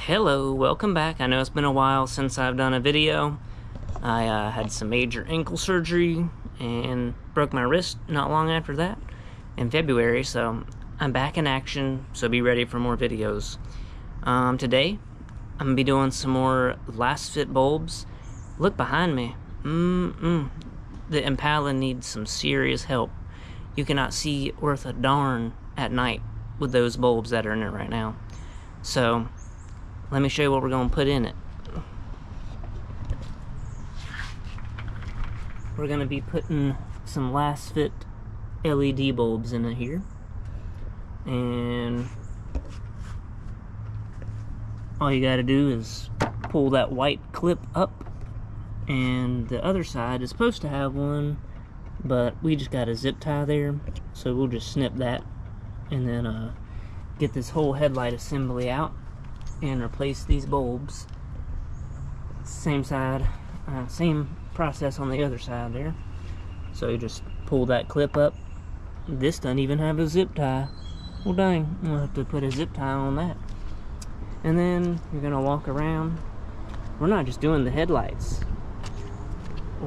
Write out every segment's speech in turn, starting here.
Hello, welcome back. I know it's been a while since I've done a video. I had some major ankle surgery and broke my wrist not long after that in February, so I'm back in action, so be ready for more videos. Today, I'm gonna be doing some more LASFIT bulbs. Look behind me. The Impala needs some serious help. You cannot see worth a darn at night with those bulbs that are in it right now. So, let me show you what we're going to put in it. We're going to be putting some LASFIT LED bulbs in it here. And all you got to do is pull that white clip up. And the other side is supposed to have one, but we just got a zip tie there. So we'll just snip that and then get this whole headlight assembly out and replace these bulbs. Same side, same process on the other side there. So you just pull that clip up. This doesn't even have a zip tie. Well dang, we'll have to put a zip tie on that. And then you're gonna walk around. We're not just doing the headlights.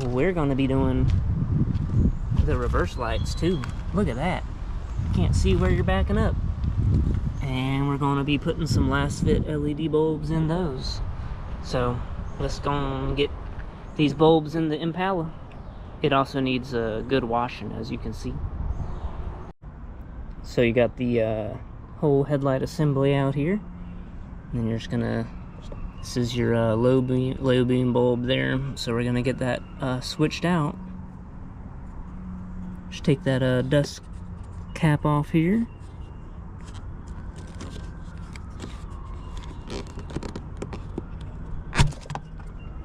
We're gonna be doing the reverse lights too. Look at that. You can't see where you're backing up. And we're going to be putting some LASFIT LED bulbs in those. So let's go and get these bulbs in the Impala. It also needs a good washing, as you can see. So you got the whole headlight assembly out here. And then you're just gonna, this is your low beam bulb there. So we're gonna get that switched out. Just take that dust cap off here.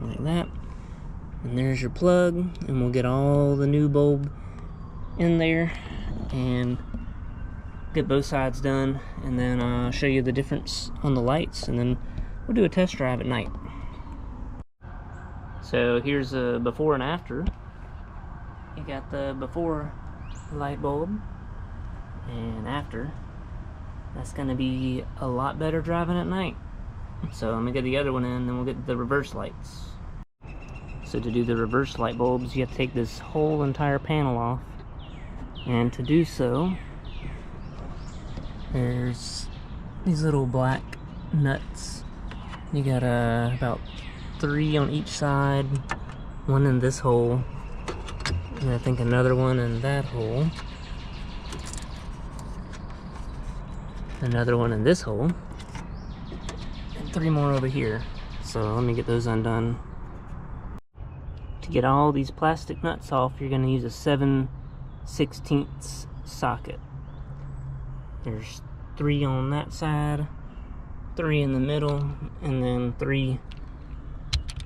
Like that, and there's your plug, and we'll get all the new bulb in there and get both sides done, and then show you the difference on the lights, and then we'll do a test drive at night. So here's a before and after. You got the before light bulb, and after. That's gonna be a lot better driving at night. So I'm gonna get the other one in, and then we'll get the reverse lights. So to do the reverse light bulbs, you have to take this whole entire panel off. And to do so, there's these little black nuts. You got about 3 on each side, one in this hole, and I think another one in that hole, another one in this hole, and 3 more over here. So let me get those undone. To get all these plastic nuts off, you're going to use a 7/16 socket. There's 3 on that side, 3 in the middle, and then 3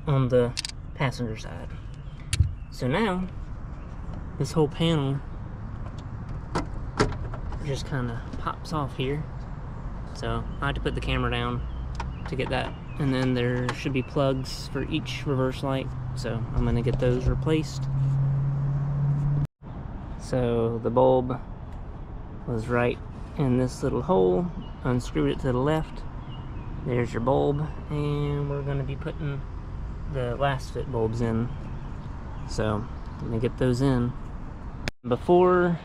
on the passenger side. So now, this whole panel just kind of pops off here. So I had to put the camera down to get that. And then there should be plugs for each reverse light. So I'm gonna get those replaced. So the bulb was right in this little hole. Unscrewed it to the left. There's your bulb. And we're gonna be putting the LASFIT bulbs in. So let me get those in. Before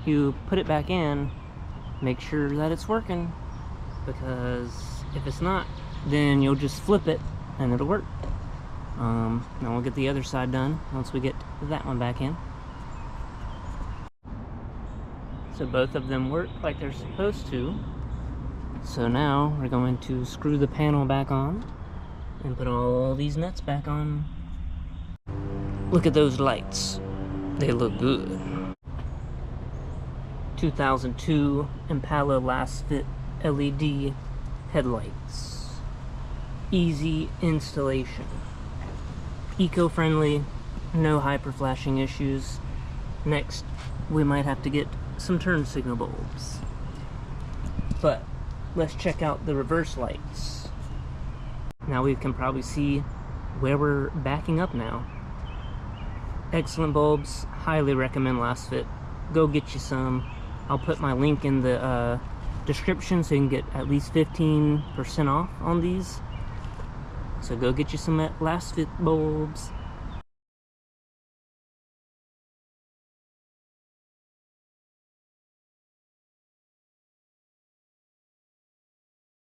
you put it back in, make sure that it's working. Because if it's not, then you'll just flip it and it'll work. Now we'll get the other side done once we get that one back in. So both of them work like they're supposed to. So now we're going to screw the panel back on and put all these nuts back on. Look at those lights. They look good. 2002 Impala LASFIT LED headlights. Easy installation. Eco-friendly, no hyper flashing issues. Next, we might have to get some turn signal bulbs. But let's check out the reverse lights. Now we can probably see where we're backing up now. Excellent bulbs, highly recommend LASFIT. Go get you some. I'll put my link in the description so you can get at least 15% off on these. So go get you some LASFIT bulbs.